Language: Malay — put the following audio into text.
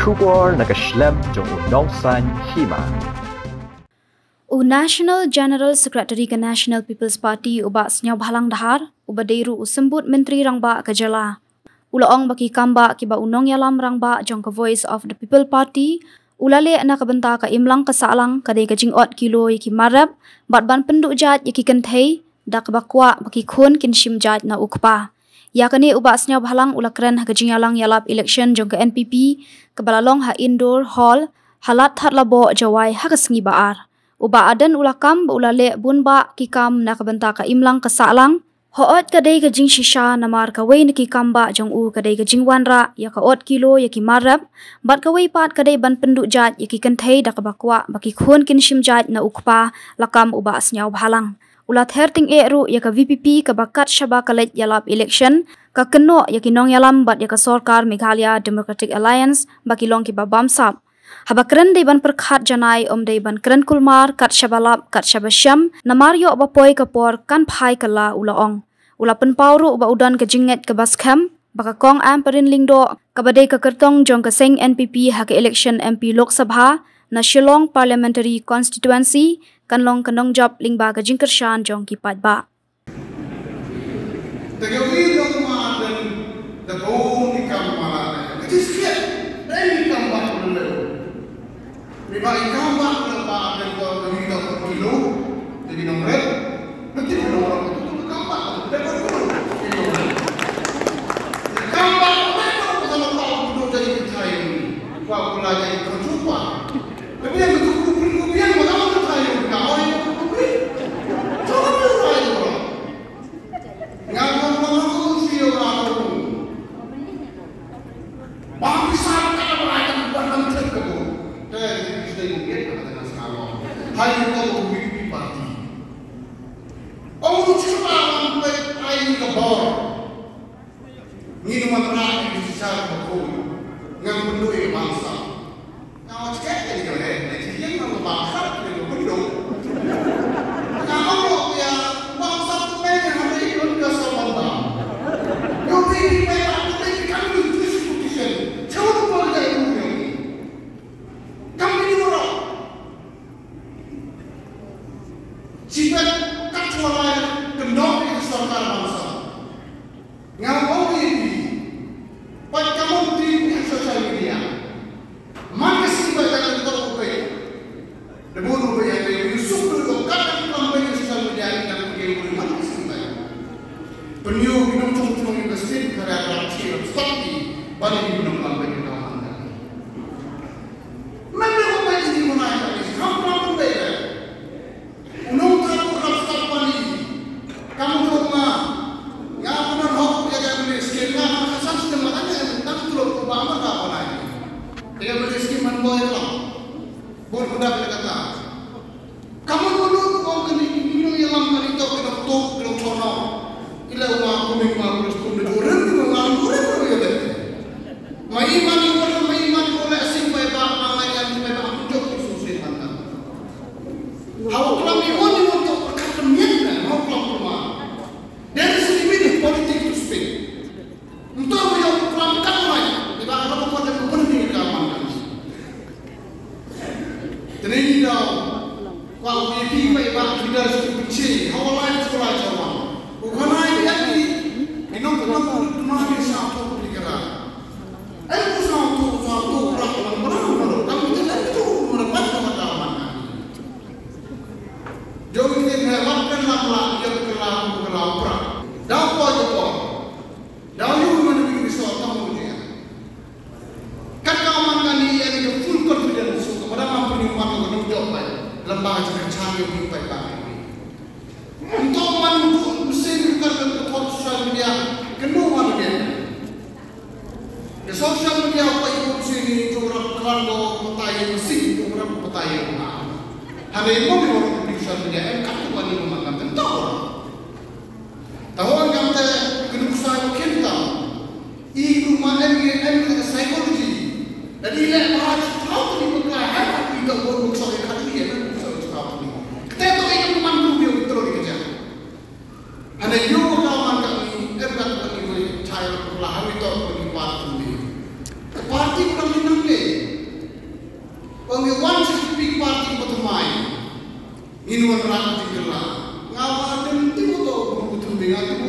Kubor nakaslem jong unongsan Hima. National General Secretary ke National People's Party uba Sniawbhalang dahar uba deiru usembut menteri rangba ke jala. Ulaong baki kamba kiba unong yalam rangba jong ke Voice of the People Party ulale na kabenta ka imlang ka salang kadai ka jingot kilo yaki marab batban penduk jat yaki kenthei dak bakwa baki khun kinshim jat na ukpa. Ya kini uba Sniawbhalang ulakren ha kajingalang yalap election jong ke NPP ke balalong ha indoor hall halat hat labo jawai ha kesengi baar. Uba adan ulakam ulale bunba kikam na kabenta ka imlang ka salang hoot kadai ka jing shisha namar ka wei ni kikam ba jong u kadai ka jing wanra ya ka ot kilo ya ki marab bat ka wei pat kadai ban penduk jat ya ki kenthei dak bakwa baki khun kinshim jat na ukpa lakam uba Sniawbhalang. Ulat herting eru ya ka VPP ka bakat shaba kalet yalap election ka keno ya ki nong yalam bat ya ka Sorkar Meghalaya Democratic Alliance baki long ki babam sap. Haba keren day ban perkhat janai day ban keren kulmar kat shabalap kat shabasham namar yo bapoi kapor kan phai kala ulaong. Ula penpauru uba udan ka jinget ka baskham baka kong am perin lingdo kabadai ka kertong jong ka seng NPP ha ka election MP Lok Sabha na Shillong Parliamentary Constituency kanlong kanong job lingba ka jingkershan jong kipat ba. Tagawi lang maadan the bone ikam malana. It is clear. Then ikam ba ulo. Miba ikam ba ulo ba adan ko dito ko kilo. Jadi nomor. Nanti nomor itu ikam ba. Dapat ko. Ikam ba ulo ko sama tao ulo jadi kitai. Wa ulo jadi konjupa. Tapi yang itu kupian magama kitai ka oi kupi. Jangan lupa itu. Ngapun manusia orang bangsa kita berada di dalam terkebun. Dan kita ingin katakan sekarang, hari itu VPP parti. Orang cuma sampai air kebor, minuman terakhir di secara betul, yang penduduk bangsa. Kalau cekak jadi keren, jadi yang bangsa itu penduduk. Kalau ya bangsa itu memang hari itu dia sama. Yang ini memang kita kami distribution. Jauh lebih dari itu. Kami ini orang. Jika kecuali kendor itu Sorkar bangsa. Ngapau ini? Pada kamu di sosial media. Mana sih banyak kita pakai? Deburu banyak yang Yusuf dulu kan kampanye sosial media ini dan pergi mana sih banyak. Penyu minum cung-cung investasi karena kecil seperti balik minum kampanye kawan. Mana kampanye di mana ini? Kamu pernah bayar? Unung kamu rasa pani? Kamu rumah? Nggak pernah hok jaga beli skin nggak asal sudah makanya tak tulung Obama tak apa lagi. Dia beli skin manboy lah. Buat mudah kata. Kamu dulu kau kena minum yang lama itu kena tok kena kono. Ila uma kuming ma terus kumde orang tu orang ya deh. Mai mani wala asing pai ba mangayan pai ba unjuk susun hantar. Awak kami oni untuk perkataannya mau keluar. Dari sini ini politik itu speak. Untuk yang kelamkan mai, kita akan membuat yang penting keamanan. Jadi dah, kalau ini pai ba kita sudah benci, awal lain sekolah jawab. Bukan lagi lagi, minum mari satu pikiran. Aku satu berang kamu tidak itu mendapat pengalaman. Jauh ini melewatkan lama yang kelam perang. Dapat apa? Dahulu mana bisa tahu dia. Kan kawan kami yang itu full confidence kepada mampu nimpan dengan jawab lembaga canggih sampai pagi. Untuk menunggu mesin bukan untuk sosial media kedua dia. Di sosial media apa ibu sini curang kerando petai mesin curang petai rumah. Hari ini orang di sosial media kan bukan di rumah kan tahu. Tahu kan kita kedua saya kita. Ibu mana yang psikologi. Jadi ia bahas tahu di muka hati kita buat soal hati dia kan soal tahu. Kita tu yang memandu dia betul kerja. Ada juga kawan kami dekat dengan ibu cahaya perlahan itu berlipat tinggi. Parti kurang minum deh. inuan rakyat di kelah. Ngawalan di motor berkutu dengan